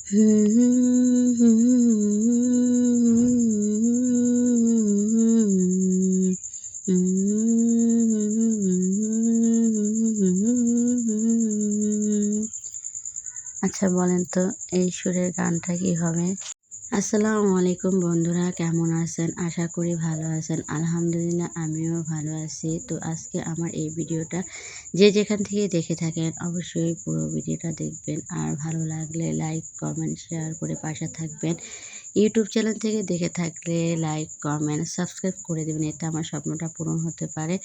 আচ্ছা বলেন তো এই সুরের গানটা কি হবে? আসসালামু আলাইকুম বন্ধুরা, কেমন আছেন? আশা করি ভালো আছেন। আলহামদুলিল্লাহ আমিও ভালো আছি। তো আজকে আমার এই ভিডিওটা যে যেখান থেকে দেখে থাকেন অবশ্যই পুরো ভিডিওটা দেখবেন। আর ভালো লাগলে লাইক, কমেন্ট, শেয়ার করে পাশে থাকবেন। ইউটিউব চ্যানেল থেকে দেখে থাকলে লাইক, কমেন্ট, সাবস্ক্রাইব করে দেবেন। এতে আমার স্বপ্নটা পূরণ হতে পারে।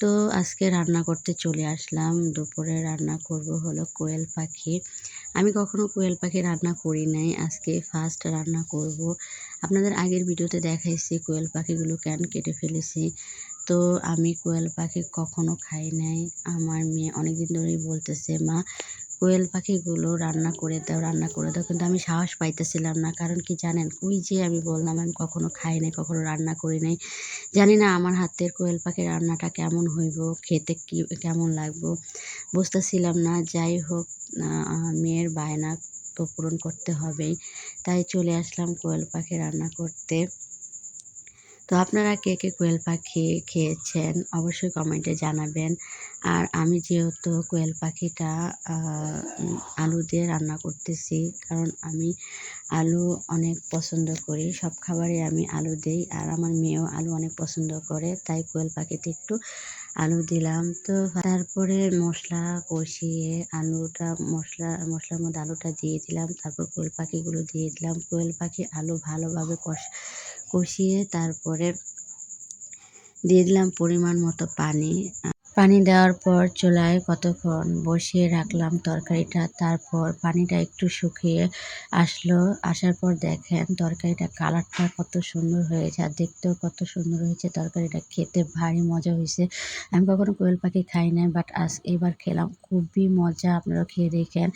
তো আজকে রান্না করতে চলে আসলাম। দুপুরে রান্না করব হলো কোয়েল পাখি। আমি কখনো কোয়েল পাখি রান্না করি নাই। আজকে ফার্স্ট রান্না করব। আপনাদের আগের ভিডিওতে দেখাইছি কোয়েল পাখিগুলো কেন কেটে ফেলেছি। তো আমি কোয়েল পাখি কখনো খাই নাই। আমার মেয়ে অনেকদিন ধরেই বলতেছে, "মা কোয়েল পাখিগুলো রান্না করে দাও, রান্না করে দাও।" কিন্তু আমি সাহস পাইতেছিলাম না। কারণ কি জানেন? ওই যে আমি বললাম আমি কখনো খাই নাই, কখনো রান্না করি নাই। জানি না আমার হাতের কোয়েল পাখির রান্নাটা কেমন হইব, খেতে কেমন লাগবো বুঝতেছিলাম না। যাই হোক, মেয়ের বায়না তো পূরণ করতে হবেই। তাই চলে আসলাম কোয়েল পাখি রান্না করতে। তো আপনারা কে কে কোয়েল পাখি খেয়েছেন অবশ্যই কমেন্টে জানাবেন। আর আমি যেহেতু কোয়েল পাখিটা আলু দিয়ে রান্না করতেছি, কারণ আমি আলু অনেক পছন্দ করি। সব খাবারে আমি আলু দেই। আর আমার মেয়েও আলু অনেক পছন্দ করে। তাই কোয়েল পাখিতে একটু আলু দিলাম। তো তারপরে মশলা কষিয়ে মশলার মধ্যে আলুটা দিয়ে দিলাম। তারপর কোয়েল পাখিগুলো দিয়ে দিলাম। কোয়েল পাখি আলু ভালোভাবে কষিয়ে তারপরে দিয়ে দিলাম পরিমাণ মতো পানি। পানি দেওয়ার পর চুলায় কতক্ষণ বসিয়ে রাখলাম তরকারিটা। তারপর পানিটা একটু শুকিয়ে আসলো। আসার পর দেখেন তরকারিটা কালারটা কত সুন্দর হয়েছে আর দেখতেও কত সুন্দর হয়েছে। তরকারিটা খেতে ভারী মজা হয়েছে। আমি কখনো কোয়েল পাখি খাই নাই, বাট এবার খেলাম, খুবই মজা। আপনারাও খেয়ে দেখেন।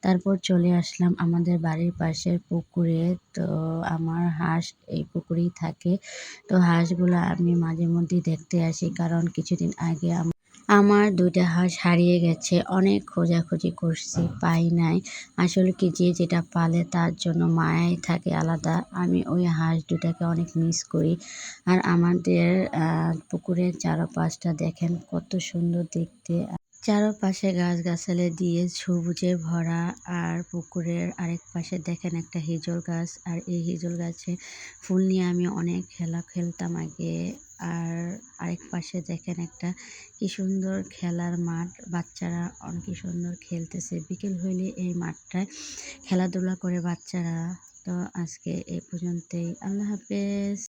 তারপর চলে আসলাম আমাদের বাড়ির পাশের পুকুরে। তো আমার হাঁস এই পুকুরেই থাকে। তো হাঁসগুলো আমি মাঝে মধ্যেই দেখতে আসি, কারণ কিছুদিন আগে আমার ২ টা হাঁস হারিয়ে গেছে। অনেক খোঁজাখুঁজি করছি, পাই নাই। আসলে কি যে যেটা পালে তার জন্য মায়াই থাকে আলাদা। আমি ওই হাঁস ২ টাকে অনেক মিস করি। আর আমাদের পুকুরের চারপাশটা দেখেন কত সুন্দর দেখতে। চারপাশে গাছগাছালি দিয়ে সবুজে ভরা। আর পুকুরের আরেক পাশে দেখেন একটা হিজল গাছ। আর এই হিজল গাছে ফুল নিয়ে আমি অনেক খেলা খেলতাম আগে। আর আরেক পাশে দেখেন একটা কি সুন্দর খেলার মাঠ। বাচ্চারা অনেক সুন্দর খেলতেছে। বিকেল হইলে এই মাঠটায় খেলাধুলা করে বাচ্চারা। তো আজকে এই পর্যন্তই। আল্লাহ হাফেজ।